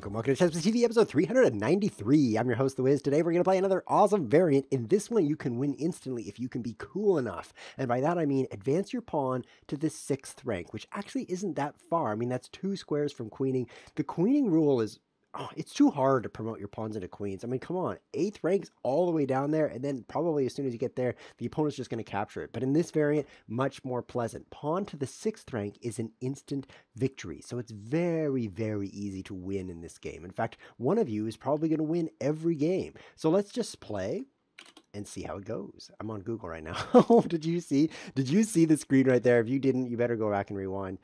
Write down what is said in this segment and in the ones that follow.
Welcome to ChessWhiz TV episode 393. I'm your host, The Wiz. Today we're going to play another awesome variant. In this one, you can win instantly if you can be cool enough. And by that, I mean advance your pawn to the 6th rank, which actually isn't that far. I mean, that's 2 squares from queening. The queening rule is... Oh, it's too hard to promote your pawns into queens. I mean, come on. 8th rank's all the way down there, and then probably as soon as you get there, the opponent's just going to capture it. But in this variant, much more pleasant. Pawn to the 6th rank is an instant victory, so it's very, very easy to win in this game. In fact, one of you is probably going to win every game. So let's just play and see how it goes. I'm on Google right now. Did you see the screen right there? If you didn't, you better go back and rewind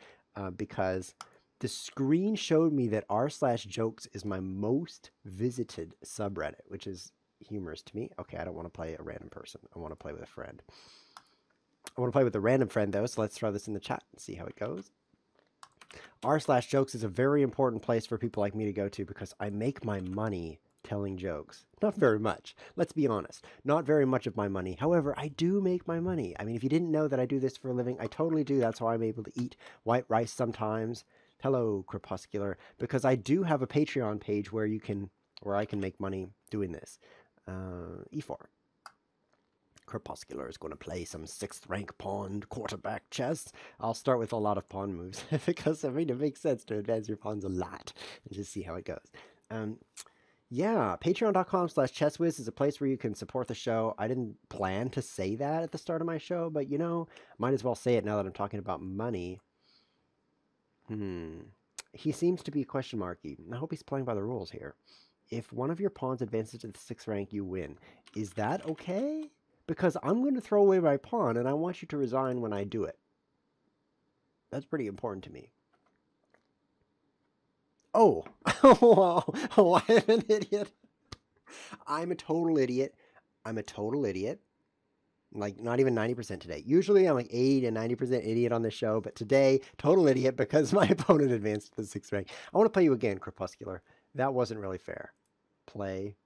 because... the screen showed me that r/jokes is my most visited subreddit, which is humorous to me. Okay, I don't want to play a random person. I want to play with a friend. I want to play with a random friend, though, so let's throw this in the chat and see how it goes. r/jokes is a very important place for people like me to go to because I make my money telling jokes. Not very much. Let's be honest. Not very much of my money. However, I do make my money. I mean, if you didn't know that I do this for a living, I totally do. That's why I'm able to eat white rice sometimes. Hello, Crepuscular, because I do have a Patreon page where I can make money doing this. E4. Crepuscular is going to play some 6th rank pawn quarterback chess. I'll start with a lot of pawn moves because I mean it makes sense to advance your pawns a lot and just see how it goes. Yeah, patreon.com/ChessWhiz is a place where you can support the show. I didn't plan to say that at the start of my show, but you know, might as well say it now that I'm talking about money. He seems to be question marky. I hope he's playing by the rules here. If one of your pawns advances to the 6th rank, you win. Is that okay? Because I'm going to throw away my pawn, and I want you to resign when I do it. That's pretty important to me. Oh! Oh, I'm an idiot. I'm a total idiot. I'm a total idiot. Like, not even 90% today. Usually I'm like 80 to 90% idiot on the show, but today, total idiot because my opponent advanced to the 6th rank. I want to play you again, Crepuscular. That wasn't really fair. Play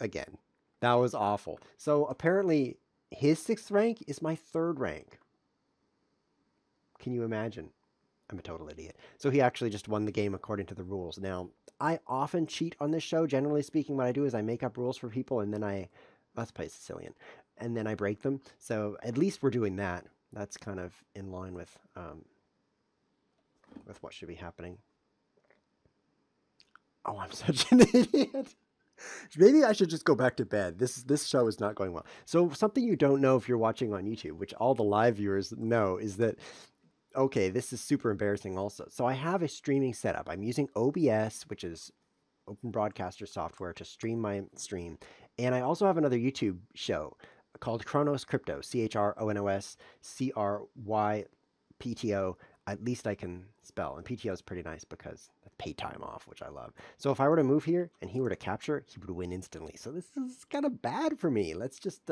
again. That was awful. So apparently his 6th rank is my 3rd rank. Can you imagine? I'm a total idiot. So he actually just won the game according to the rules. Now, I often cheat on this show. Generally speaking, what I do is I make up rules for people and then let's play Sicilian. And then I break them. So at least we're doing that. That's kind of in line with what should be happening. Oh, I'm such an idiot. Maybe I should just go back to bed. This show is not going well. So something you don't know if you're watching on YouTube, which all the live viewers know, is that, okay, this is super embarrassing also. So I have a streaming setup. I'm using OBS, which is Open Broadcaster software, to stream my stream. And I also have another YouTube show called Chronos Crypto, ChronosCrypto. At least I can spell. And PTO is pretty nice because that's paid time off, which I love. So if I were to move here and he were to capture, he would win instantly. So this is kind of bad for me. Let's just,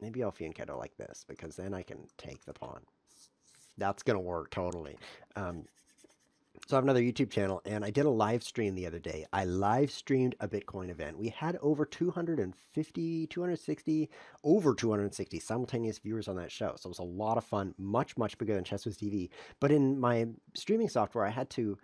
maybe I'll fianchetto like this because then I can take the pawn. That's going to work totally. So I have another YouTube channel, and I did a live stream the other day. I live streamed a Bitcoin event. We had over 260 simultaneous viewers on that show. So it was a lot of fun, much, much bigger than ChessWhiz TV. But in my streaming software, I had to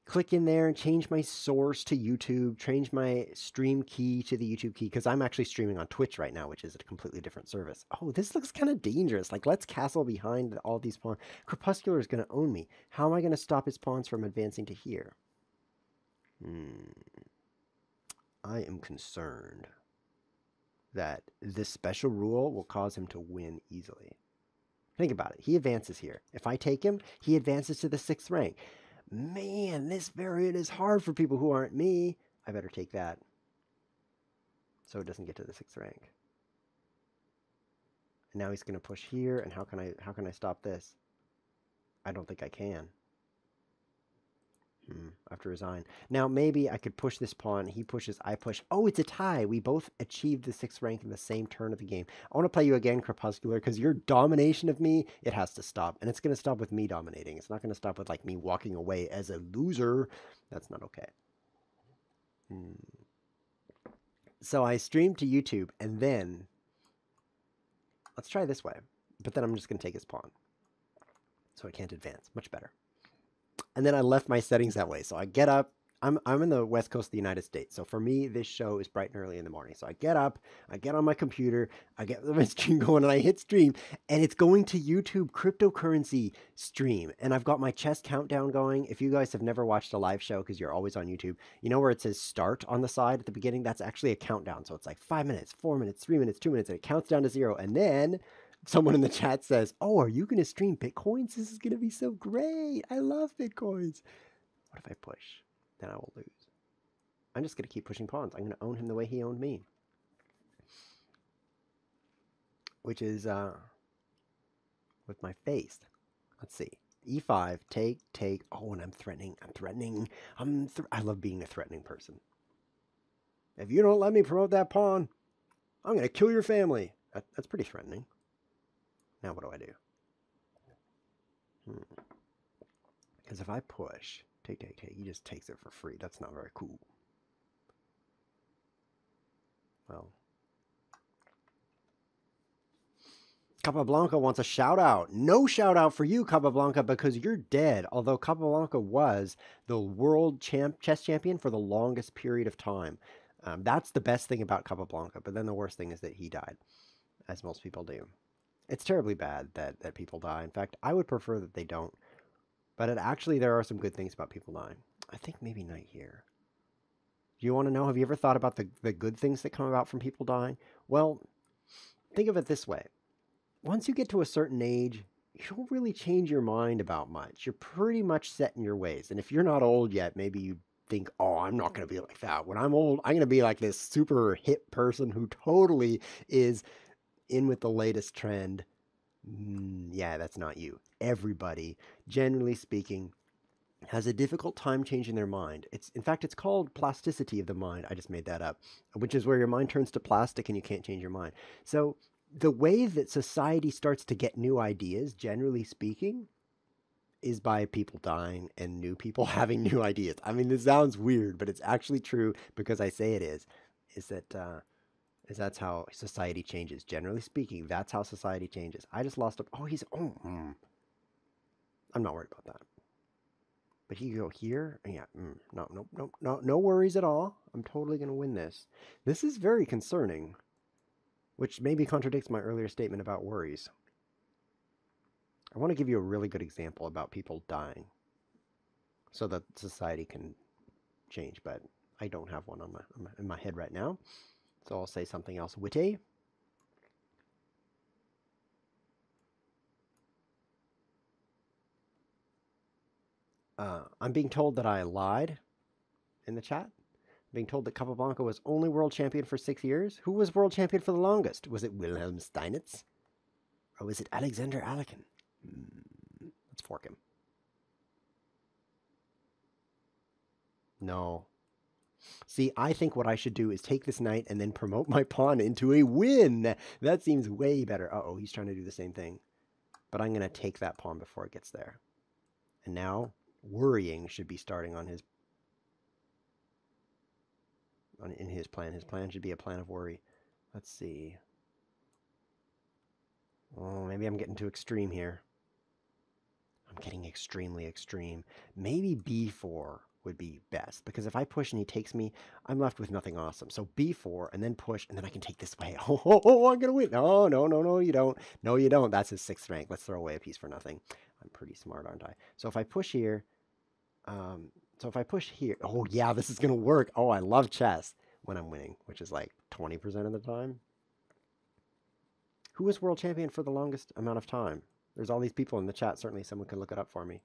click in there and change my source to YouTube, change my stream key to the YouTube key, because I'm actually streaming on Twitch right now, which is a completely different service. Oh, this looks kind of dangerous. Like, let's castle behind all these pawns. Crepuscular is going to own me. How am I going to stop his pawns from advancing to here? I am concerned that this special rule will cause him to win easily. Think about it. He advances here. If I take him, he advances to the 6th rank. Man, this variant is hard for people who aren't me. I better take that so it doesn't get to the 6th rank. And now he's going to push here, and how can I stop this? I don't think I can. I have to resign. Now, maybe I could push this pawn. He pushes, I push. Oh, it's a tie. We both achieved the 6th rank in the same turn of the game. I want to play you again, Crepuscular, because your domination of me, it has to stop. And it's going to stop with me dominating. It's not going to stop with, like, me walking away as a loser. That's not okay. So I streamed to YouTube, and then... let's try this way. But then I'm just going to take his pawn. So I can't advance. Much better. And then I left my settings that way. So I get up. I'm in the west coast of the United States. So for me, this show is bright and early in the morning. So I get up, I get on my computer, I get my stream going, and I hit stream, and it's going to YouTube cryptocurrency stream. And I've got my chess countdown going. If you guys have never watched a live show because you're always on YouTube, you know where it says start on the side at the beginning? That's actually a countdown. So it's like 5 minutes, 4 minutes, 3 minutes, 2 minutes, and it counts down to 0. And then someone in the chat says, "Oh, are you going to stream Bitcoins? This is going to be so great. I love Bitcoins." What if I push? Then I will lose. I'm just going to keep pushing pawns. I'm going to own him the way he owned me. Which is with my face. Let's see. E5, take, take. Oh, and I'm threatening. I love being a threatening person. If you don't let me promote that pawn, I'm going to kill your family. That's pretty threatening. Now what do I do? Because if I push, take, take, take, he just takes it for free. That's not very cool. Well, Capablanca wants a shout out. No shout out for you, Capablanca, because you're dead. Although Capablanca was the world chess champion for the longest period of time. That's the best thing about Capablanca. But then the worst thing is that he died, as most people do. It's terribly bad that people die. In fact, I would prefer that they don't. But actually, there are some good things about people dying. I think maybe knight here. Do you want to know? Have you ever thought about the good things that come about from people dying? Well, think of it this way. Once you get to a certain age, you don't really change your mind about much. You're pretty much set in your ways. And if you're not old yet, maybe you think, oh, I'm not going to be like that. When I'm old, I'm going to be like this super hip person who totally is in with the latest trend. Yeah, that's not you. Everybody, generally speaking, has a difficult time changing their mind. In fact, it's called plasticity of the mind. I just made that up, which is where your mind turns to plastic and you can't change your mind. So the way that society starts to get new ideas, generally speaking, is by people dying and new people having new ideas. I mean, this sounds weird, but it's actually true because I say it is that's how society changes. Generally speaking, that's how society changes. I just lost a... Oh, I'm not worried about that. But he go here? Yeah, no worries at all. I'm totally going to win this. This is very concerning, which maybe contradicts my earlier statement about worries. I want to give you a really good example about people dying so that society can change, but I don't have one in my head right now. So I'll say something else witty. I'm being told that I lied in the chat. I'm being told that Capablanca was only world champion for 6 years. Who was world champion for the longest? Was it Wilhelm Steinitz? Or was it Alexander Alekin? Let's fork him. No. See, I think what I should do is take this knight and then promote my pawn into a win. That seems way better. Uh-oh, he's trying to do the same thing. But I'm going to take that pawn before it gets there. And now, worrying should be starting on his... in his plan. His plan should be a plan of worry. Let's see. Oh, maybe I'm getting too extreme here. I'm getting extremely extreme. Maybe b4 would be best, because if I push and he takes me, I'm left with nothing awesome. So b4 and then push, and then I can take this way. Oh, I'm gonna win. No, you don't. No, you don't. That's his 6th rank. Let's throw away a piece for nothing. I'm pretty smart, aren't I? So if I push here, oh yeah, this is gonna work. Oh, I love chess when I'm winning, which is like 20% of the time. Who was world champion for the longest amount of time? There's all these people in the chat. Certainly someone can look it up for me.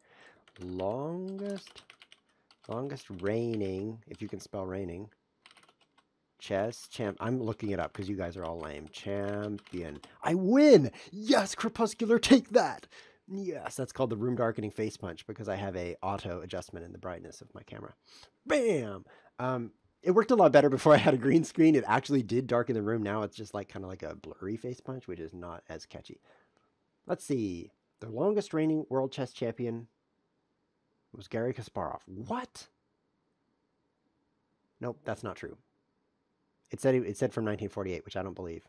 Longest reigning, if you can spell reigning, chess champ. I'm looking it up because you guys are all lame. Champion. I win! Yes, Crepuscular, take that! Yes, that's called the room darkening face punch because I have a auto adjustment in the brightness of my camera. Bam! It worked a lot better before I had a green screen. It actually did darken the room. Now it's just like kind of like a blurry face punch, which is not as catchy. Let's see. The longest reigning world chess champion was Garry Kasparov. What? Nope, that's not true. It said from 1948, which I don't believe.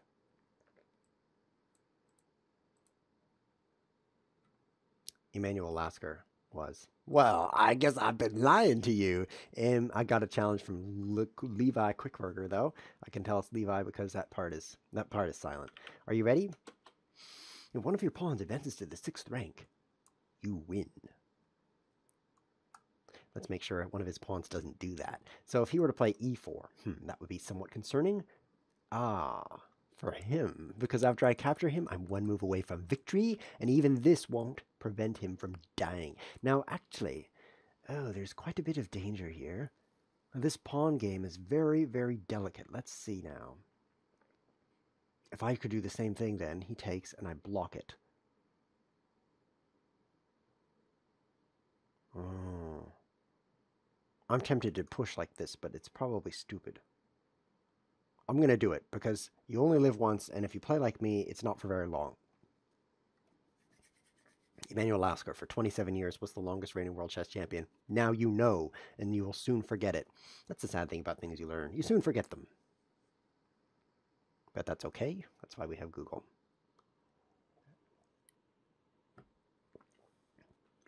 Emanuel Lasker. was. Well, I guess I've been lying to you. And I got a challenge from Levi Quickburger, though. I can tell it's Levi because that part is silent. Are you ready? If one of your pawns advances to the 6th rank, you win. Let's make sure one of his pawns doesn't do that. So if he were to play e4, that would be somewhat concerning. For him, because after I capture him, I'm one move away from victory, and even this won't prevent him from dying. Now, actually, there's quite a bit of danger here. This pawn game is very, very delicate. Let's see now. If I could do the same thing then, he takes and I block it. Oh. I'm tempted to push like this, but it's probably stupid. I'm going to do it because you only live once, and if you play like me, it's not for very long. Emanuel Lasker, for 27 years, was the longest reigning world chess champion. Now you know, and you will soon forget it. That's the sad thing about things you learn. You soon forget them. But that's okay. That's why we have Google.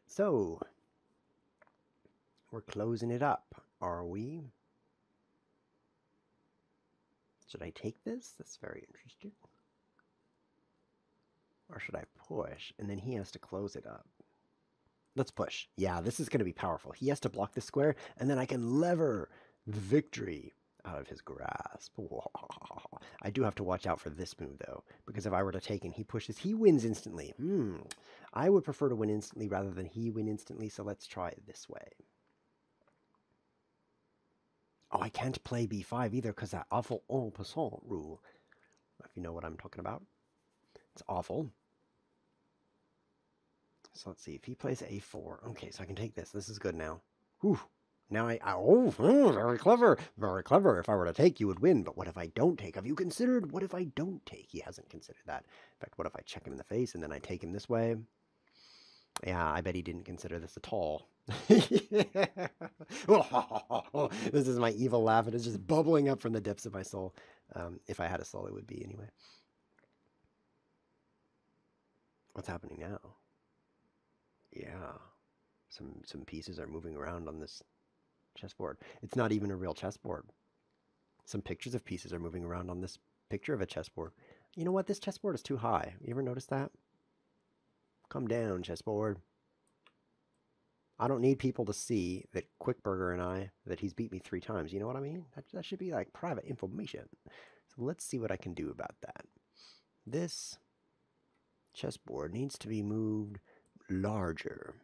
So, we're closing it up, are we? Should I take this? That's very interesting. Or should I push? And then he has to close it up. Let's push. Yeah, this is going to be powerful. He has to block the square, and then I can lever the victory out of his grasp. I do have to watch out for this move, though, because if I were to take and he pushes, he wins instantly. I would prefer to win instantly rather than he win instantly, so let's try it this way. Oh, I can't play b5 either because that awful en passant rule. If you know what I'm talking about. It's awful. So let's see. If he plays a4. Okay, so I can take this. This is good now. Whew. Now very clever. Very clever. If I were to take, you would win. But what if I don't take? Have you considered what if I don't take? He hasn't considered that. In fact, what if I check him in the face and then I take him this way? Yeah, I bet he didn't consider this at all. This is my evil laugh. It is just bubbling up from the depths of my soul. If I had a soul, it would be anyway. What's happening now? Yeah, some pieces are moving around on this chessboard. It's not even a real chessboard. Some pictures of pieces are moving around on this picture of a chessboard. You know what? This chessboard is too high. You ever notice that? Come down, chessboard. I don't need people to see that Quickburger and I, that he's beat me 3 times. You know what I mean? That should be like private information. So let's see what I can do about that. This chessboard needs to be moved larger.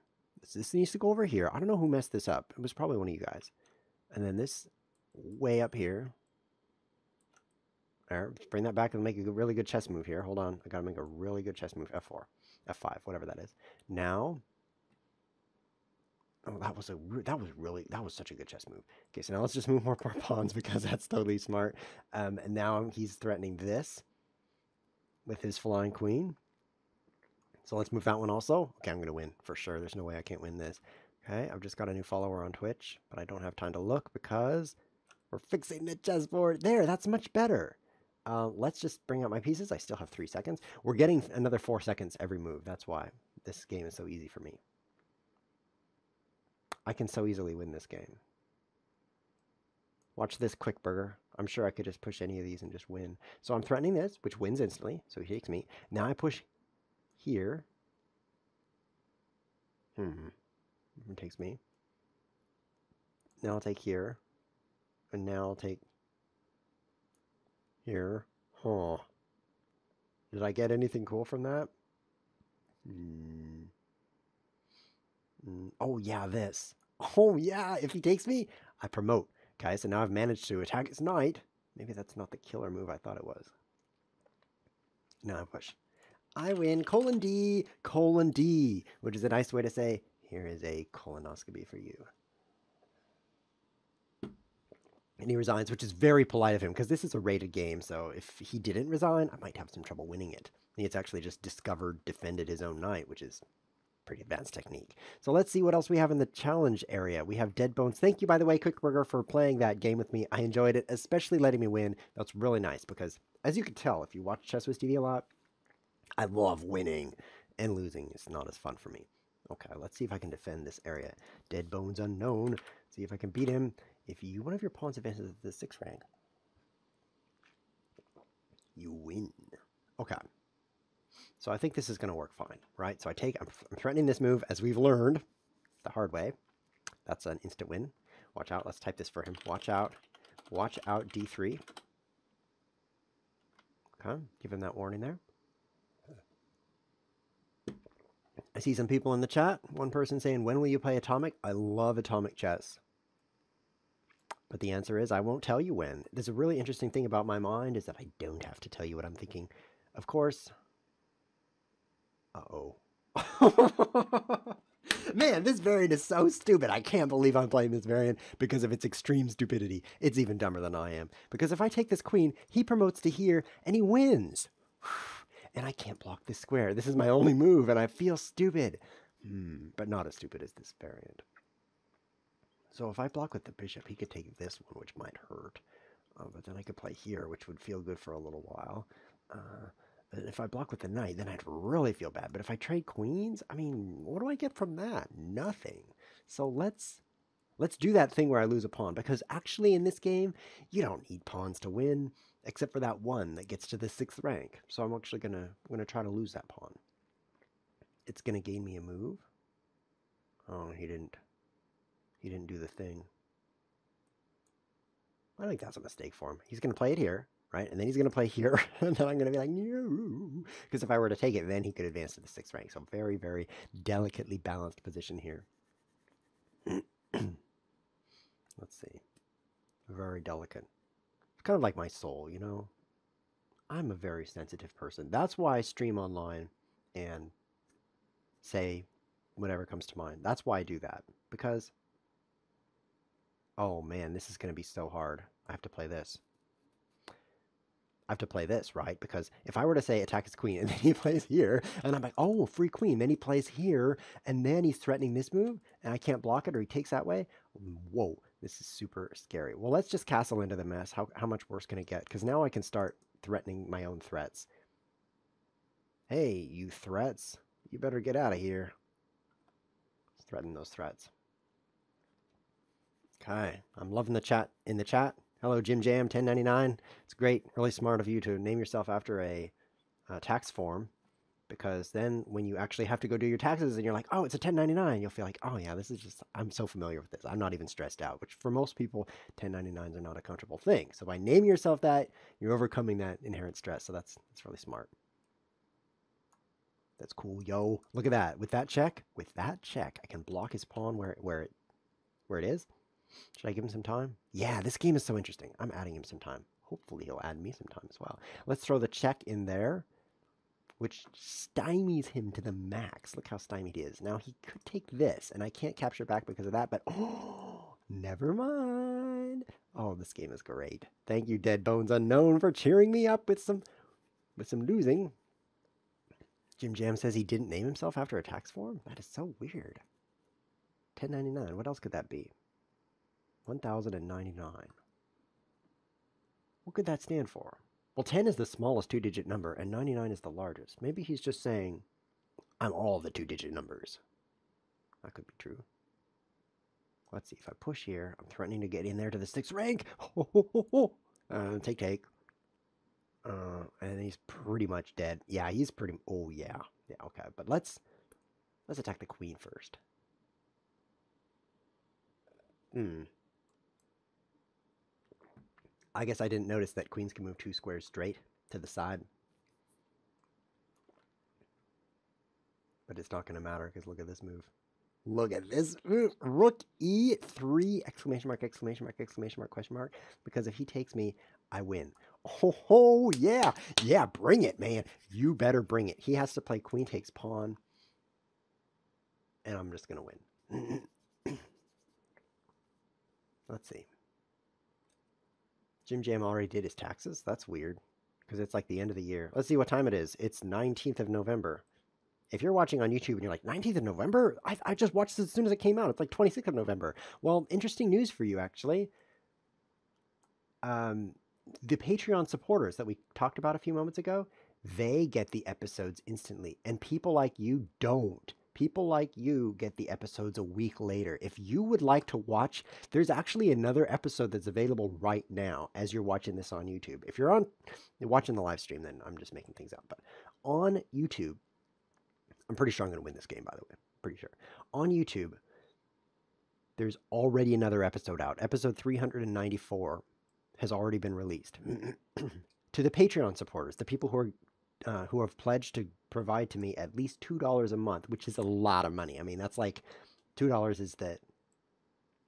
This needs to go over here. I don't know who messed this up. It was probably one of you guys. And then this way up here. There, let's bring that back and make a really good chess move here. Hold on. I got to make a really good chess move. F4, F5, whatever that is. Now, oh, that was such a good chess move. Okay, so now let's just move more pawns because that's totally smart. And now he's threatening this with his flying queen. So let's move that one also. Okay, I'm going to win for sure. There's no way I can't win this. Okay, I've just got a new follower on Twitch, but I don't have time to look because we're fixing the chessboard. There, that's much better. Let's just bring out my pieces. I still have 3 seconds. We're getting another 4 seconds every move. That's why this game is so easy for me. I can so easily win this game. Watch this, Quickburger. I'm sure I could just push any of these and just win. So I'm threatening this, which wins instantly. So he takes me. Now I push here. It takes me. Now I'll take here. And now I'll take here. Huh. Did I get anything cool from that? Oh, yeah, this. Oh, yeah, if he takes me, I promote. Okay, so now I've managed to attack his knight. Maybe that's not the killer move I thought it was. Now I push. I win, :D, :D, which is a nice way to say, here is a colonoscopy for you. And he resigns, which is very polite of him, because this is a rated game, so if he didn't resign, I might have some trouble winning it. It's actually just defended his own knight, which is pretty advanced technique. So let's see what else we have in the challenge area. We have Dead Bones. Thank you, by the way, Quickburger, for playing that game with me. I enjoyed it, especially letting me win. That's really nice, because as you can tell, if you watch ChessWhiz TV a lot, I love winning, and losing is not as fun for me. Okay, let's see if I can defend this area. Dead bones unknown. See if I can beat him. If one of your pawns advances to the 6th rank, you win. Okay. So I think this is going to work fine, right? So I'm threatening this move, as we've learned the hard way. That's an instant win. Watch out. Let's type this for him. Watch out. Watch out, D3. Okay, give him that warning there. I see some people in the chat. One person saying, when will you play Atomic? I love Atomic chess. But the answer is, I won't tell you when. There's a really interesting thing about my mind is that I don't have to tell you what I'm thinking. Of course. Uh-oh. Man, this variant is so stupid. I can't believe I'm playing this variant because of its extreme stupidity. It's even dumber than I am. Because if I take this queen, he promotes to here, and he wins. And I can't block this square. This is my only move, and I feel stupid. But not as stupid as this variant. So if I block with the bishop, he could take this one, which might hurt. But then I could play here, which would feel good for a little while. But if I block with the knight, then I'd really feel bad. But if I trade queens, I mean, what do I get from that? Nothing. So let's do that thing where I lose a pawn. Because actually in this game, you don't need pawns to win, except for that one that gets to the 6th rank. So I'm actually gonna try to lose that pawn. It's gonna gain me a move. Oh, he didn't do the thing. I think that's a mistake for him. He's going to play it here, right? And then he's going to play here. And then I'm going to be like, no. Because if I were to take it, then he could advance to the 6th rank. So very, very delicately balanced position here. Let's see. Very delicate. It's kind of like my soul, you know? I'm a very sensitive person. That's why I stream online and say whatever comes to mind. That's why I do that. Because... oh man, this is going to be so hard. I have to play this. I have to play this, right? Because if I were to say attack his queen and then he plays here, and I'm like, oh, free queen. Then he plays here, and then he's threatening this move, and I can't block it, or he takes that way. Whoa, this is super scary. Well, let's just castle into the mess. How much worse can it get? Because now I can start threatening my own threats. Hey, you threats. You better get out of here. Let's threaten those threats. Okay, I'm loving the chat in the chat. Hello, Jim Jam 1099. It's great, really smart of you to name yourself after a tax form, because then when you actually have to go do your taxes and you're like, oh, it's a 1099, you'll feel like, oh yeah, this is just, I'm so familiar with this. I'm not even stressed out, which for most people, 1099s are not a comfortable thing. So by naming yourself that, you're overcoming that inherent stress. So that's really smart. That's cool, yo. Look at that. With that check, I can block his pawn where it is. Should I give him some time? Yeah, this game is so interesting. I'm adding him some time. Hopefully he'll add me some time as well. Let's throw the check in there, which stymies him to the max. Look how stymied he is. Now he could take this, and I can't capture back because of that, but oh, never mind. Oh, this game is great. Thank you, Dead Bones Unknown, for cheering me up with some losing. Jim Jam says he didn't name himself after a tax form? That is so weird. 1099. What else could that be? 1099. What could that stand for? Well, 10 is the smallest two-digit number, and 99 is the largest. Maybe he's just saying, I'm all the two-digit numbers. That could be true. Let's see. If I push here, I'm threatening to get in there to the 6th rank. Take. And he's pretty much dead. Yeah, he's pretty... oh, yeah. Yeah, okay. But let's attack the queen first. I guess I didn't notice that queens can move 2 squares straight to the side. But it's not going to matter because look at this move. Look at this move. Rook E3! Exclamation mark, exclamation mark, exclamation mark, question mark. Because if he takes me, I win. Oh, yeah. Yeah, bring it, man. You better bring it. He has to play queen takes pawn. And I'm just going to win. Let's see. Jim Jam already did his taxes? That's weird. Because it's like the end of the year. Let's see what time it is. It's 19th of November. If you're watching on YouTube and you're like, 19th of November? I just watched this as soon as it came out. It's like 26th of November. Well, interesting news for you, actually. The Patreon supporters that we talked about a few moments ago, they get the episodes instantly. And people like you don't. People like you get the episodes a week later. If you would like to watch, there's actually another episode that's available right now as you're watching this on YouTube. If you're watching the live stream, then I'm just making things up. But on YouTube, I'm pretty sure I'm going to win this game, by the way. Pretty sure. On YouTube, there's already another episode out. Episode 394 has already been released. To the Patreon supporters, the people who have pledged to provide to me at least $2 a month, which is a lot of money. I mean, that's like $2 is the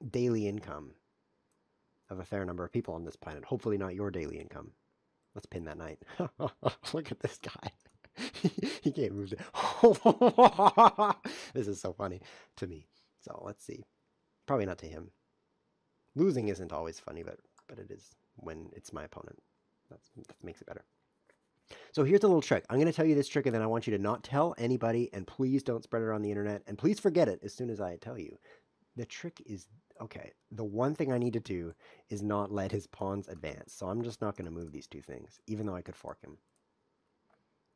daily income of a fair number of people on this planet. Hopefully not your daily income. Let's pin that knight. Look at this guy. He can't move it. This is so funny to me. So let's see. Probably not to him. Losing isn't always funny, but it is when it's my opponent. That makes it better. So here's a little trick. I'm going to tell you this trick, and then I want you to not tell anybody, and please don't spread it on the internet, and please forget it as soon as I tell you. The trick is, okay, the one thing I need to do is not let his pawns advance. So I'm just not going to move these two things, even though I could fork him.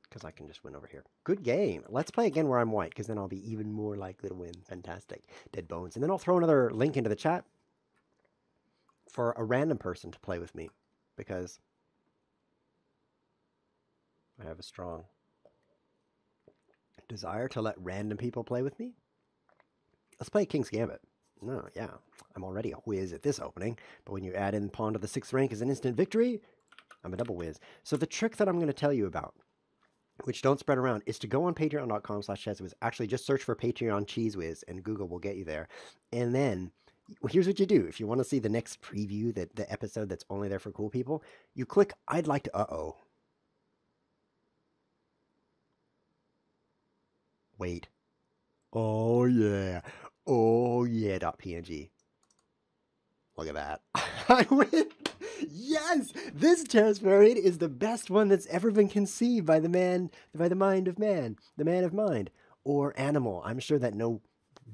Because I can just win over here. Good game. Let's play again where I'm white, because then I'll be even more likely to win. Fantastic. Dead bones. And then I'll throw another link into the chat for a random person to play with me, because I have a strong desire to let random people play with me. Let's play King's Gambit. No, yeah, I'm already a whiz at this opening, but when you add in pawn to the 6th rank as an instant victory, I'm a double whiz. So the trick that I'm going to tell you about, which don't spread around, is to go on patreon.com/ChessWhiz. Actually, just search for Patreon ChessWhiz, and Google will get you there. And then, well, here's what you do. If you want to see the next preview, the episode that's only there for cool people, you click I'd like to, wait. Oh, yeah. Oh, yeah. .png. Look at that. I win. Yes! This chess variant is the best one that's ever been conceived by the mind of man. The man of mind. Or animal. I'm sure that no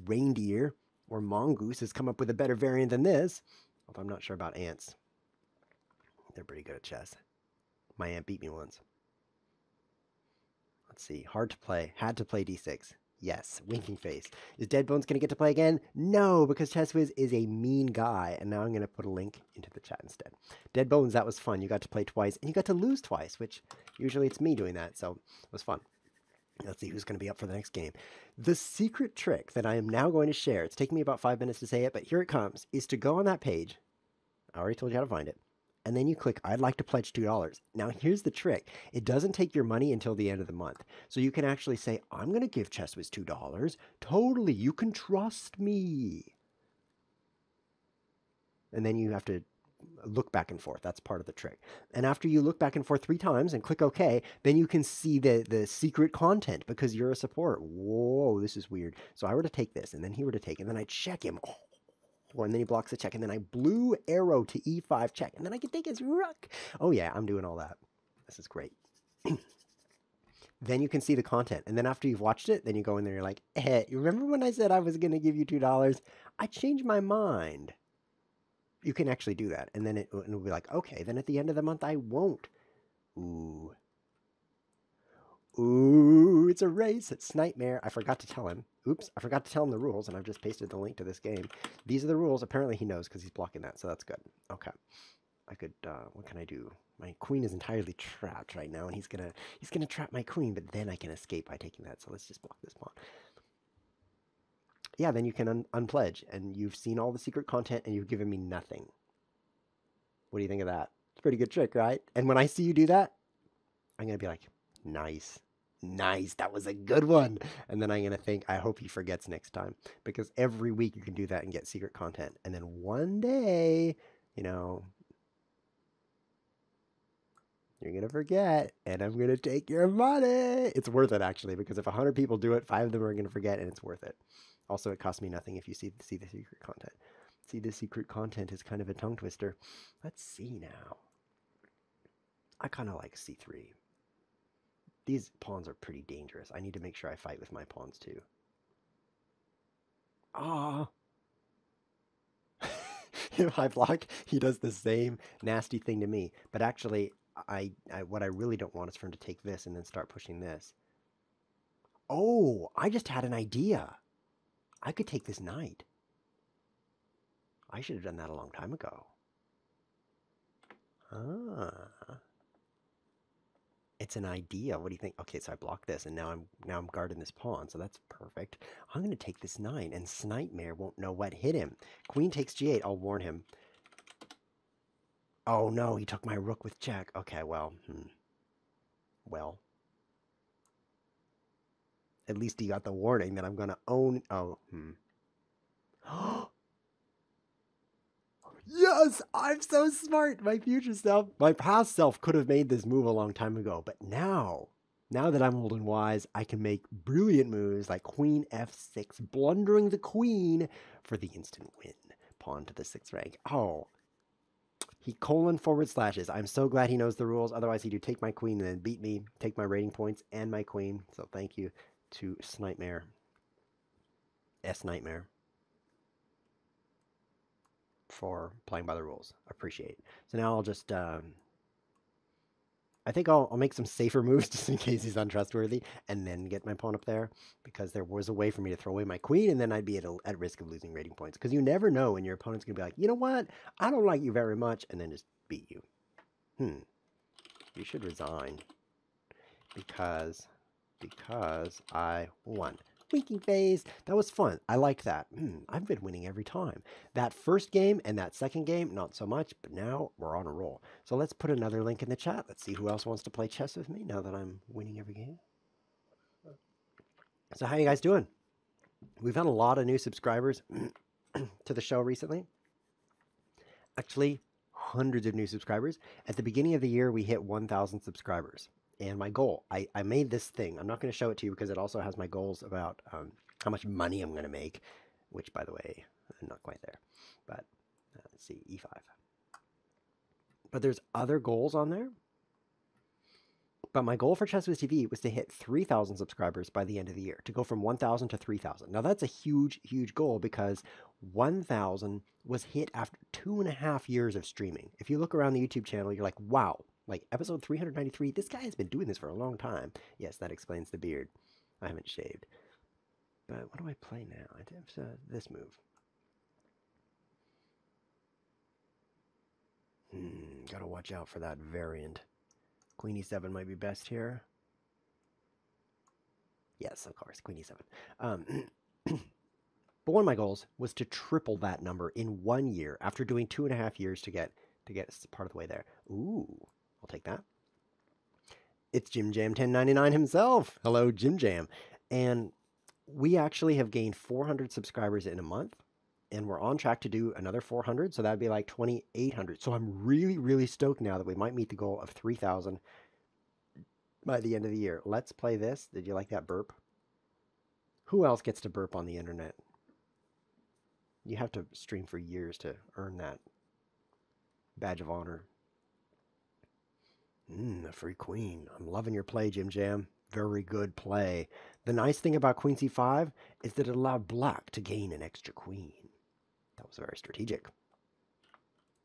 reindeer or mongoose has come up with a better variant than this. Although I'm not sure about ants. They're pretty good at chess. My aunt beat me once. Let's see. Hard to play. Had to play d6. Yes. Winking face. Is Dead Bones going to get to play again? No, because ChessWhiz is a mean guy. And now I'm going to put a link into the chat instead. Dead Bones, that was fun. You got to play twice. And you got to lose twice, which usually it's me doing that. So it was fun. Let's see who's going to be up for the next game. The secret trick that I am now going to share, it's taking me about 5 minutes to say it, but here it comes, is to go on that page. I already told you how to find it. And then you click, I'd like to pledge $2. Now, here's the trick. It doesn't take your money until the end of the month. So you can actually say, I'm going to give ChessWhiz $2. Totally, you can trust me. And then you have to look back and forth. That's part of the trick. And after you look back and forth 3 times and click OK, then you can see the secret content because you're a supporter. Whoa, this is weird. So I were to take this, and then he were to take it, and then I check him. Oh. And then he blocks the check, and then I blue arrow to e5 check, and then I can take his rook. Oh yeah, I'm doing all that. This is great. Then you can see the content, and then after you've watched it, then you go in there and you're like, you remember when I said I was going to give you $2? I changed my mind. You can actually do that, and then it'll be like, okay, then at the end of the month I won't. Ooh. Ooh, it's a race. It's nightmare. I forgot to tell him. Oops, I forgot to tell him the rules, and I've just pasted the link to this game. These are the rules. Apparently he knows because he's blocking that, so that's good. Okay. I could, what can I do? My queen is entirely trapped right now, and he's gonna trap my queen, but then I can escape by taking that, so let's just block this pawn. Yeah, then you can unpledge, and you've seen all the secret content, and you've given me nothing. What do you think of that? It's a pretty good trick, right? And when I see you do that, I'm gonna be like, nice. Nice, that was a good one. And then I'm going to think, I hope he forgets next time. Because every week you can do that and get secret content. And then one day, you know, you're going to forget. And I'm going to take your money. It's worth it, actually. Because if 100 people do it, 5 of them are going to forget. And it's worth it. Also, it costs me nothing if you see the secret content. See, the secret content is kind of a tongue twister. Let's see now. I kind of like c3. These pawns are pretty dangerous. I need to make sure I fight with my pawns too. Ah! If I block, he does the same nasty thing to me. But actually, what I really don't want is for him to take this and then start pushing this. Oh, I just had an idea. I could take this knight. I should have done that a long time ago. Ah. It's an idea. What do you think? Okay, so I blocked this, and now I'm guarding this pawn, so that's perfect. I'm going to take this knight, and Snightmare won't know what hit him. Queen takes g8. I'll warn him. Oh no, he took my rook with check. Okay, well, well. At least he got the warning that I'm going to own. Oh, Yes, I'm so smart. My future self, my past self could have made this move a long time ago, but now that I'm old and wise, I can make brilliant moves like Queen F6, blundering the queen for the instant win. Pawn to the 6th rank. Oh, he :/slashes. I'm so glad he knows the rules. Otherwise, he'd take my queen and then beat me, take my rating points and my queen. So thank you to Snightmare. Nightmare. For playing by the rules. Appreciate it. So now I'll just, I think I'll make some safer moves just in case he's untrustworthy, and then get my pawn up there, because there was a way for me to throw away my queen, and then I'd be at risk of losing rating points. Because you never know when your opponent's going to be like, you know what, I don't like you very much, and then just beat you. You should resign. Because I won. Winking phase. That was fun. I like that. I've been winning every time. That first game and that second game, not so much, but now we're on a roll. So let's put another link in the chat. Let's see who else wants to play chess with me now that I'm winning every game. So how you guys doing? We've had a lot of new subscribers to the show recently. Actually, hundreds of new subscribers. At the beginning of the year, we hit 1,000 subscribers. And my goal, I made this thing. I'm not going to show it to you because it also has my goals about how much money I'm going to make, which, by the way, I'm not quite there. But let's see, E5. But there's other goals on there. But my goal for ChessWhiz TV was to hit 3,000 subscribers by the end of the year, to go from 1,000 to 3,000. Now, that's a huge, huge goal because 1,000 was hit after 2.5 years of streaming. If you look around the YouTube channel, you're like, wow. Like, episode 393, this guy has been doing this for a long time. Yes, that explains the beard. I haven't shaved. But what do I play now? I have this move. Gotta watch out for that variant. Queen e7 might be best here. Yes, of course, Queen e7. But one of my goals was to triple that number in 1 year after doing 2.5 years to get part of the way there. Ooh. I'll take that. It's Jim Jam 1099 himself. Hello, Jim Jam. And we actually have gained 400 subscribers in a month, and we're on track to do another 400, so that'd be like 2,800. So I'm really, really stoked now that we might meet the goal of 3,000 by the end of the year. Let's play this. Did you like that burp? Who else gets to burp on the internet? You have to stream for years to earn that badge of honor. A free queen. I'm loving your play, Jim Jam. Very good play. The nice thing about Queen c5 is that it allowed black to gain an extra queen. That was very strategic.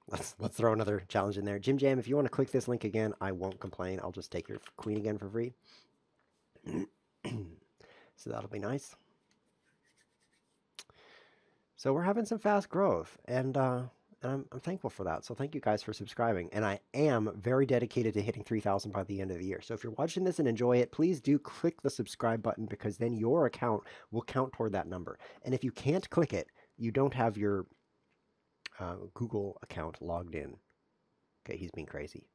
Let's throw another challenge in there. Jim Jam, if you want to click this link again, I won't complain. I'll just take your queen again for free. So that'll be nice. So we're having some fast growth, and I'm thankful for that. So thank you guys for subscribing. And I am very dedicated to hitting 3,000 by the end of the year. So if you're watching this and enjoy it, please do click the subscribe button, because then your account will count toward that number. And if you can't click it, you don't have your Google account logged in. Okay, he's being crazy.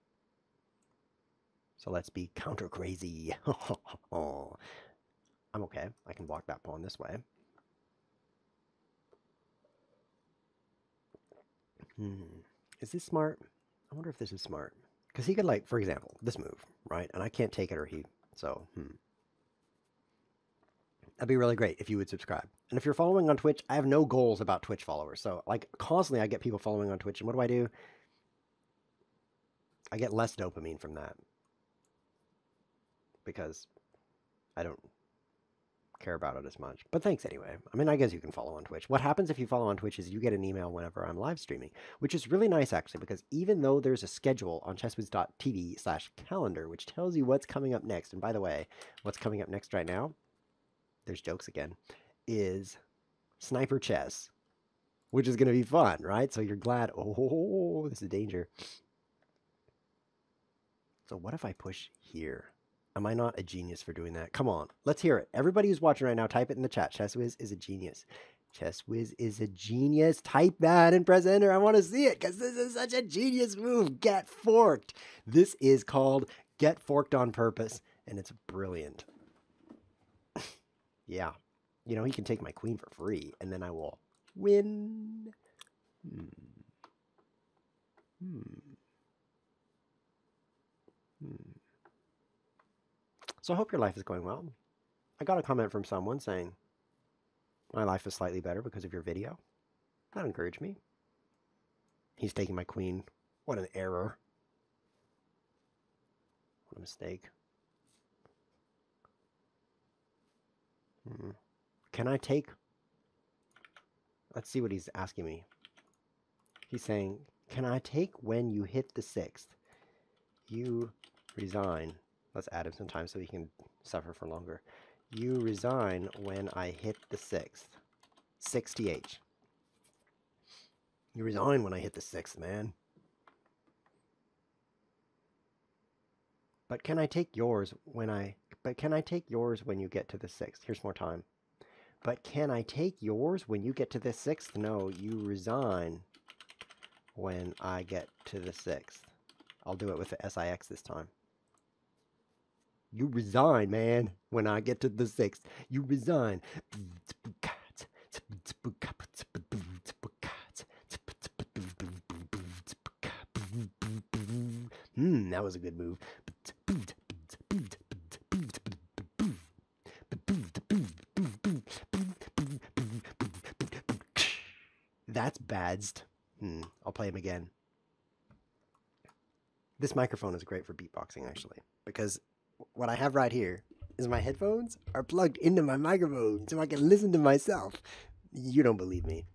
So let's be counter crazy. I'm okay. I can block that pawn this way. Is this smart? I wonder if this is smart. Because he could, like, for example, this move, right? And I can't take it, or he... So, That'd be really great if you would subscribe. And if you're following on Twitch, I have no goals about Twitch followers. So, like, constantly I get people following on Twitch. And what do? I get less dopamine from that. Because I don't care about it as much. But thanks anyway. I mean, I guess you can follow on Twitch. What happens if you follow on Twitch is you get an email whenever I'm live streaming, which is really nice actually, because even though there's a schedule on chesswiz.tv/calendar, which tells you what's coming up next. And by the way, what's coming up next right now there's jokes again, is sniper chess, which is going to be fun, right? So you're glad, oh, this is danger. So what if I push here? Am I not a genius for doing that? Come on, let's hear it. Everybody who's watching right now, type it in the chat. ChessWhiz is a genius. ChessWhiz is a genius. Type that and press enter. I want to see it because this is such a genius move. Get forked. This is called get forked on purpose, and it's brilliant. Yeah. You know, he can take my queen for free, and then I will win. So I hope your life is going well. I got a comment from someone saying, my life is slightly better because of your video. That encouraged me. He's taking my queen. What an error. What a mistake. Can I take... Let's see what he's asking me. He's saying, can I take when you hit the 6th? You resign. Let's add him some time so he can suffer for longer. You resign when I hit the 6th. 6th. You resign when I hit the 6th, man. But can I take yours when you get to the 6th? Here's more time. But can I take yours when you get to the 6th? No, you resign when I get to the 6th. I'll do it with the SIX this time. You resign, man, when I get to the 6th. You resign. That was a good move. That's badsed. I'll play him again. This microphone is great for beatboxing, actually, because what I have right here is my headphones are plugged into my microphone so I can listen to myself. You don't believe me.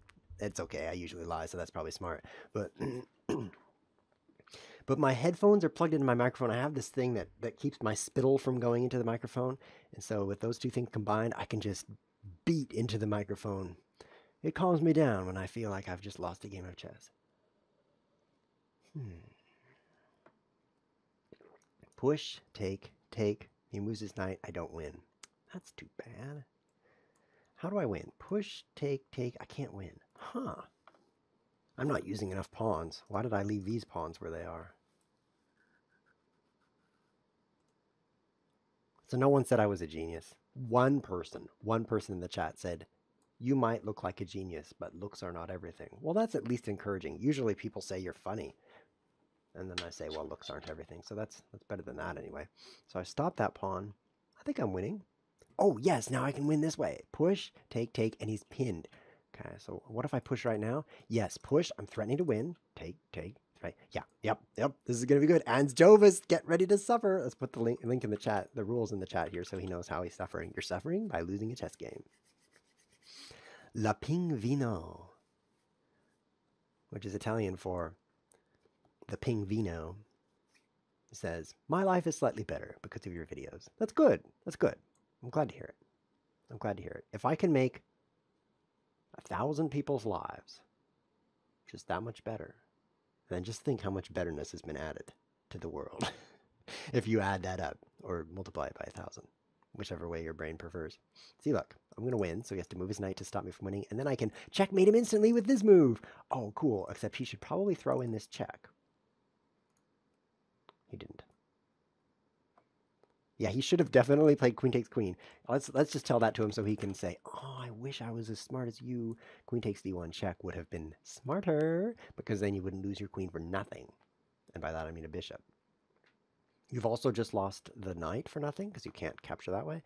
It's okay. I usually lie, so that's probably smart. But but my headphones are plugged into my microphone. I have this thing that keeps my spittle from going into the microphone. And so with those two things combined, I can just beat into the microphone. It calms me down when I feel like I've just lost a game of chess. Push, take. He moves his knight. I don't win. That's too bad. How do I win? Push, take. I can't win. Huh. I'm not using enough pawns. Why did I leave these pawns where they are? So no one said I was a genius. One person in the chat said, you might look like a genius, but looks are not everything. Well, that's at least encouraging. Usually people say you're funny. And then I say, well, looks aren't everything. So that's better than that anyway. So I stopped that pawn. I think I'm winning. Oh, yes, now I can win this way. Push, take, and he's pinned. Okay, so what if I push right now? Yes, push. I'm threatening to win. Take, right. Yeah, yep. This is going to be good. Ans Jovis, get ready to suffer. Let's put the link in the chat, the rules in the chat here so he knows how he's suffering. You're suffering by losing a chess game. La Pingvino, which is Italian for the Pingvino, says, my life is slightly better because of your videos. That's good. That's good. I'm glad to hear it. If I can make 1,000 people's lives just that much better, then just think how much betterness has been added to the world. If you add that up or multiply it by 1,000, whichever way your brain prefers. See, look, I'm going to win, so he has to move his knight to stop me from winning, and then I can checkmate him instantly with this move. Oh, cool, except he should probably throw in this check. He didn't. Yeah, he should have definitely played queen takes queen. Let's just tell that to him so he can say, oh, I wish I was as smart as you. Queen takes d1 check would have been smarter, because then you wouldn't lose your queen for nothing. And by that I mean a bishop. You've also just lost the knight for nothing, because you can't capture that way.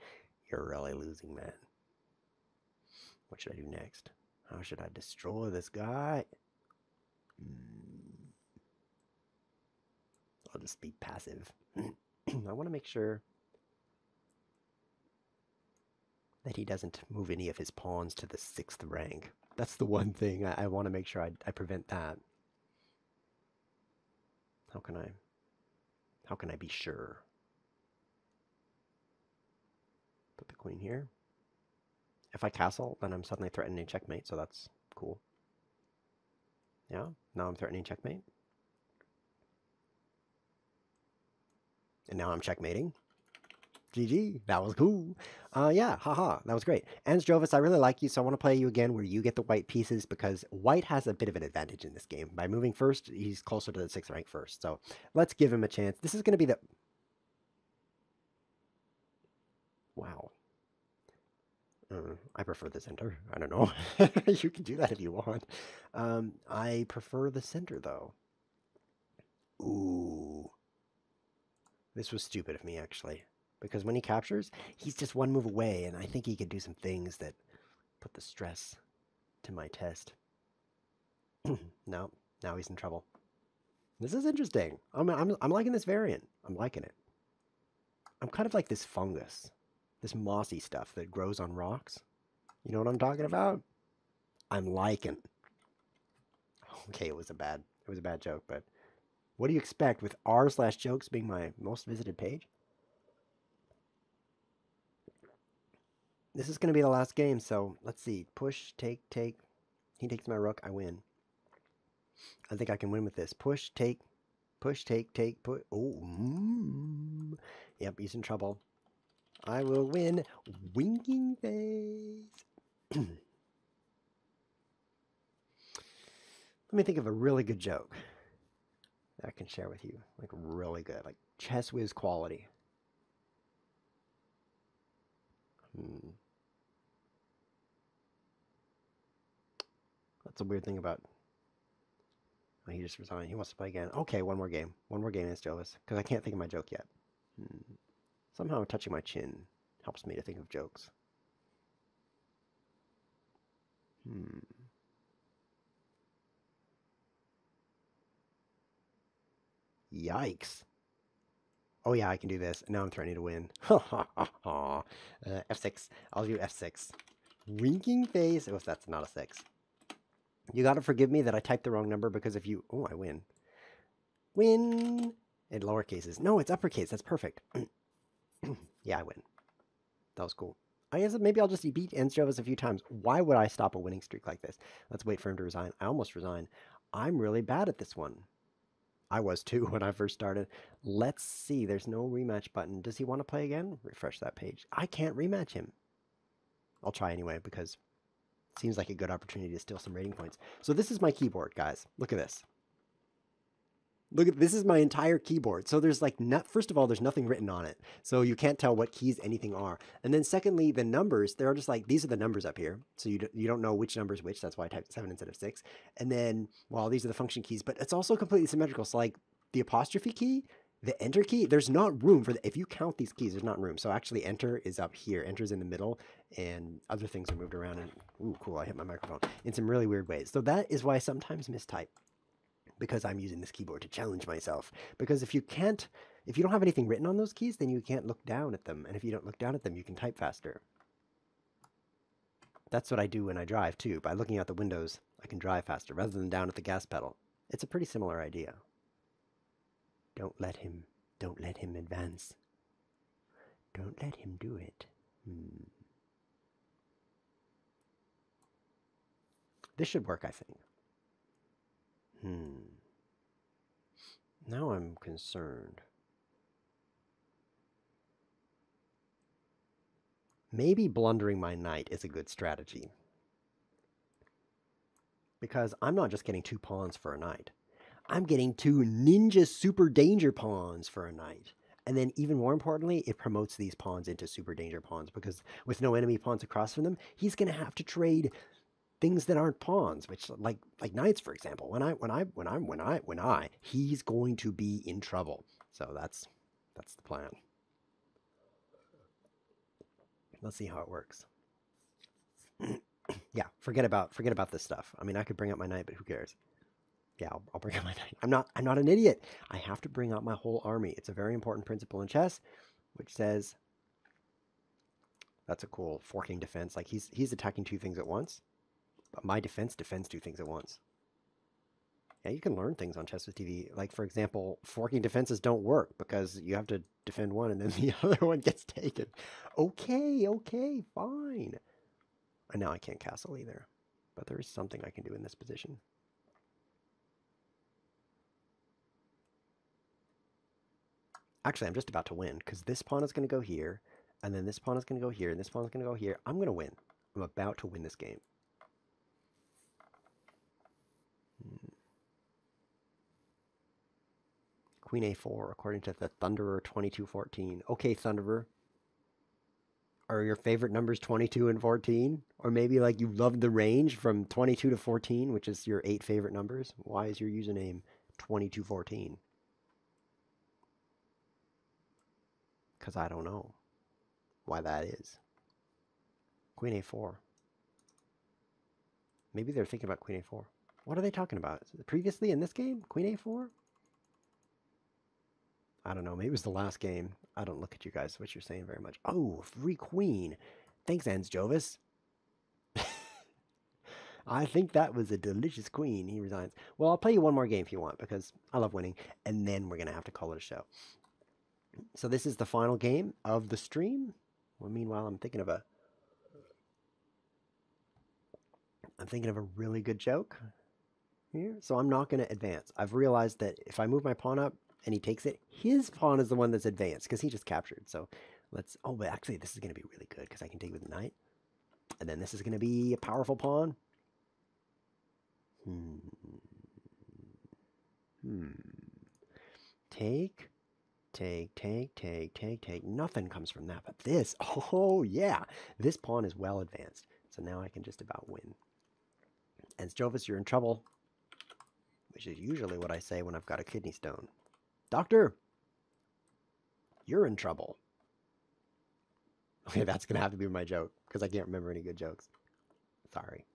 You're really losing, man. What should I do next? How should I destroy this guy? I'll just be passive. I want to make sure that he doesn't move any of his pawns to the 6th rank. That's the one thing I want to make sure I prevent that. How can I be sure? Put the queen here. If I castle, then I'm suddenly threatening checkmate, so that's cool. Yeah, now I'm threatening checkmate. And now I'm checkmating. GG, that was cool. Yeah, haha, that was great. Jovis, I really like you, so I want to play you again where you get the white pieces because white has a bit of an advantage in this game. By moving first, he's closer to the 6th rank first. So let's give him a chance. This is going to be the... Wow. I prefer the center. I don't know. You can do that if you want. I prefer the center, though. Ooh. This was stupid of me, actually. Because when he captures, he's just one move away, and I think he could do some things that put the stress to my test. No, now he's in trouble. This is interesting. I'm liking this variant. I'm liking it. I'm kind of like this fungus, this mossy stuff that grows on rocks. You know what I'm talking about? I'm liking. Okay, it was a bad joke, but what do you expect with r/jokes being my most visited page? This is going to be the last game, so let's see. Push, take. He takes my rook, I win. I think I can win with this. Push, take, put. Oh, yep, he's in trouble. I will win. Winking face. Let me think of a really good joke that I can share with you. Like really good, like ChessWhiz quality. That's a weird thing about... Oh, he just resigned. He wants to play again. Okay, one more game. One more game against Jovis, because I can't think of my joke yet. Somehow touching my chin helps me to think of jokes. Yikes. Oh yeah, I can do this. Now I'm threatening to win. F6. I'll do F6. Winking face. Oh, that's not a 6. You gotta forgive me that I typed the wrong number because if you... Oh, I win. Win! In lower cases. No, it's uppercase. That's perfect. Yeah, I win. That was cool. I guess maybe I'll just beat Jovis a few times. Why would I stop a winning streak like this? Let's wait for him to resign. I almost resigned. I'm really bad at this one. I was too when I first started. Let's see. There's no rematch button. Does he want to play again? Refresh that page. I can't rematch him. I'll try anyway because it seems like a good opportunity to steal some rating points. So this is my keyboard, guys. Look at this. Look at this is my entire keyboard. So there's like first of all, there's nothing written on it. So you can't tell what keys anything are. And then secondly, the numbers, they're just like, these are the numbers up here. So you don't know which number is which. That's why I typed 7 instead of 6. And then, well, these are the function keys, but it's also completely symmetrical. So like the apostrophe key, the enter key, there's not room for if you count these keys, there's not room. So actually enter is up here. Enter's in the middle and other things are moved around. And ooh, cool. I hit my microphone in some really weird ways. So that is why I sometimes mistype. Because I'm using this keyboard to challenge myself. Because if you don't have anything written on those keys, then you can't look down at them. And if you don't look down at them, you can type faster. That's what I do when I drive too. By looking out the windows, I can drive faster rather than down at the gas pedal. It's a pretty similar idea. Don't let him advance. Don't let him do it. This should work, I think. Now I'm concerned. Maybe blundering my knight is a good strategy. Because I'm not just getting 2 pawns for a knight. I'm getting 2 ninja super danger pawns for a knight. And then even more importantly, it promotes these pawns into super danger pawns because with no enemy pawns across from them, he's going to have to trade things that aren't pawns, which like knights, for example. When he's going to be in trouble. So that's the plan. Let's see how it works. Yeah, forget about this stuff. I mean, I could bring up my knight, but who cares? Yeah, I'll bring up my knight. I'm not an idiot. I have to bring out my whole army. It's a very important principle in chess, which says that's a cool forking defense. Like he's attacking 2 things at once. But my defense defends 2 things at once. Yeah, you can learn things on ChessWhiz TV. Like, for example, forking defenses don't work because you have to defend one and then the other one gets taken. Okay, fine. And now I can't castle either. But there is something I can do in this position. Actually, I'm just about to win, because this pawn is going to go here, and then this pawn is going to go here, and this pawn is going to go here. I'm going to win. I'm about to win this game. Queen a4, according to the Thunderer 2214. Okay, Thunderer. Are your favorite numbers 22 and 14? Or maybe like you love the range from 22 to 14, which is your 8 favorite numbers? Why is your username 2214? Because I don't know why that is. Queen a4. Maybe they're thinking about queen a4. What are they talking about? Previously in this game? Queen a4? I don't know. Maybe it was the last game. I don't look at you guys, what you're saying very much. Oh, free queen. Thanks, Ans Jovis. I think that was a delicious queen. He resigns. Well, I'll play you one more game if you want, because I love winning, and then we're going to have to call it a show. So this is the final game of the stream. Well, meanwhile, I'm thinking of a really good joke here. So I'm not going to advance. I've realized that if I move my pawn up and he takes it, his pawn is the one that's advanced because he just captured. So let's, oh, but actually this is going to be really good because I can take with the knight. And then this is going to be a powerful pawn. Take. Nothing comes from that. But this, oh yeah, this pawn is well advanced. So now I can just about win. And Jovis, you're in trouble. Which is usually what I say when I've got a kidney stone. Doctor, you're in trouble. Okay, that's going to have to be my joke, because I can't remember any good jokes. Sorry.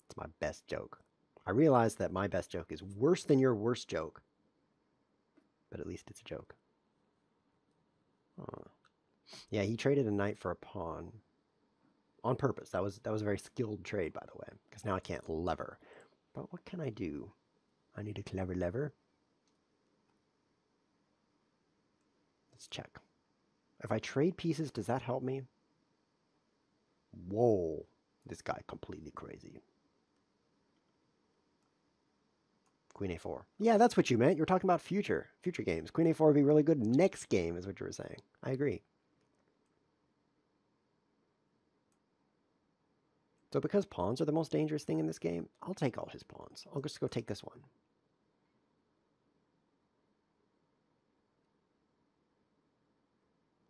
It's my best joke. I realize that my best joke is worse than your worst joke. But at least it's a joke. Oh. Yeah, he traded a knight for a pawn. On purpose. That was a very skilled trade, by the way. Because now I can't lever. But what can I do? I need a clever lever. Let's check. If I trade pieces, does that help me? Whoa. This guy completely crazy. Queen a4. Yeah, that's what you meant. You were talking about future games. Queen a4 would be really good next game, is what you were saying. I agree. So because pawns are the most dangerous thing in this game, I'll take all his pawns. I'll just go take this one.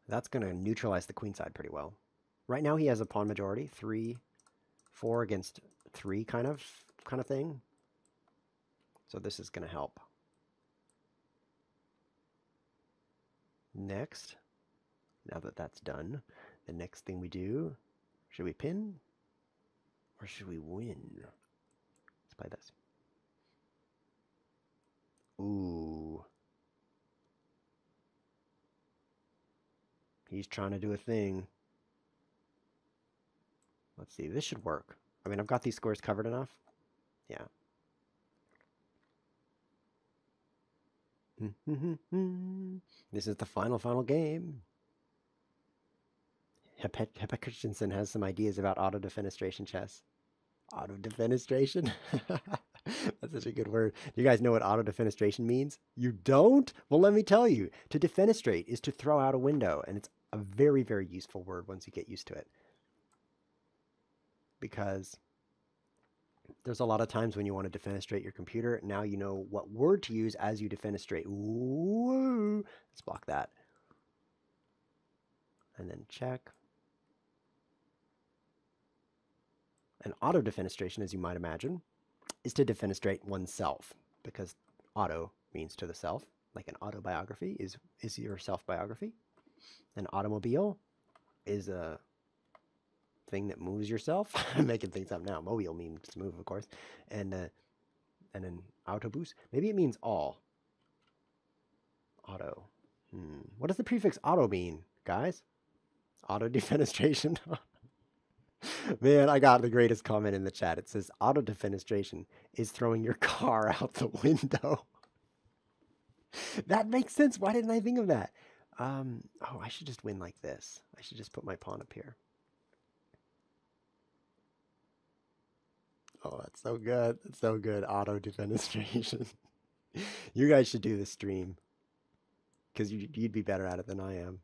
That's going to neutralize the queen side pretty well. Right now he has a pawn majority, 3, 4 against 3 kind of thing. So this is going to help. Next, now that that's done, the next thing we do, should we pin or should we win? Let's play this. Ooh. He's trying to do a thing. Let's see, this should work. I mean, I've got these squares covered enough. Yeah. This is the final game. Hepa Christensen has some ideas about auto-defenestration chess. Auto-defenestration? That's such a good word. You guys know what auto-defenestration means? You don't? Well, let me tell you. To defenestrate is to throw out a window, and it's a very, very useful word once you get used to it. Because there's a lot of times when you want to defenestrate your computer. Now you know what word to use as you defenestrate. Ooh, let's block that. And then check. And auto-defenestration, as you might imagine, is to defenestrate oneself, because auto means to the self, like an autobiography is your self-biography. An automobile is a thing that moves yourself. I'm making things up now. Mobile means to move, of course. And an autobus, maybe it means all. Auto. What does the prefix auto mean, guys? Auto-defenestration. Man, I got the greatest comment in the chat. It says, auto-defenestration is throwing your car out the window. That makes sense. Why didn't I think of that? Oh, I should just win like this. I should just put my pawn up here. That's so good. That's so good. Auto defenestration. You guys should do this stream because you'd be better at it than I am.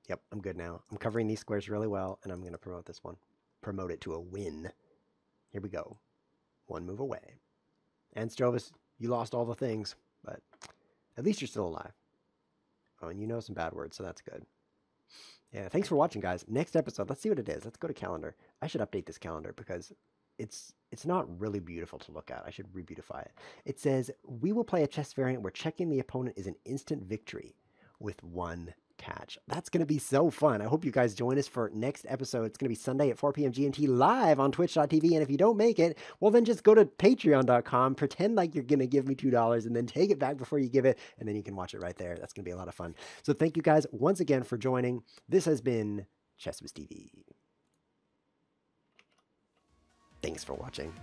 Yep, I'm good now. I'm covering these squares really well, and I'm going to promote this one. Promote it to a win. Here we go. One move away. And Strovis, you lost all the things, but at least you're still alive. Oh, and you know some bad words, so that's good. Yeah, thanks for watching, guys. Next episode, let's see what it is. Let's go to calendar. I should update this calendar because it's not really beautiful to look at. I should re-beautify it. It says, we will play a chess variant where checking the opponent is an instant victory with one catch. That's going to be so fun. I hope you guys join us for next episode. It's going to be Sunday at 4 p.m. GMT live on twitch.tv. And if you don't make it, well, then just go to patreon.com, pretend like you're going to give me $2 and then take it back before you give it. And then you can watch it right there. That's going to be a lot of fun. So thank you guys once again for joining. This has been ChessWhiz TV. Thanks for watching.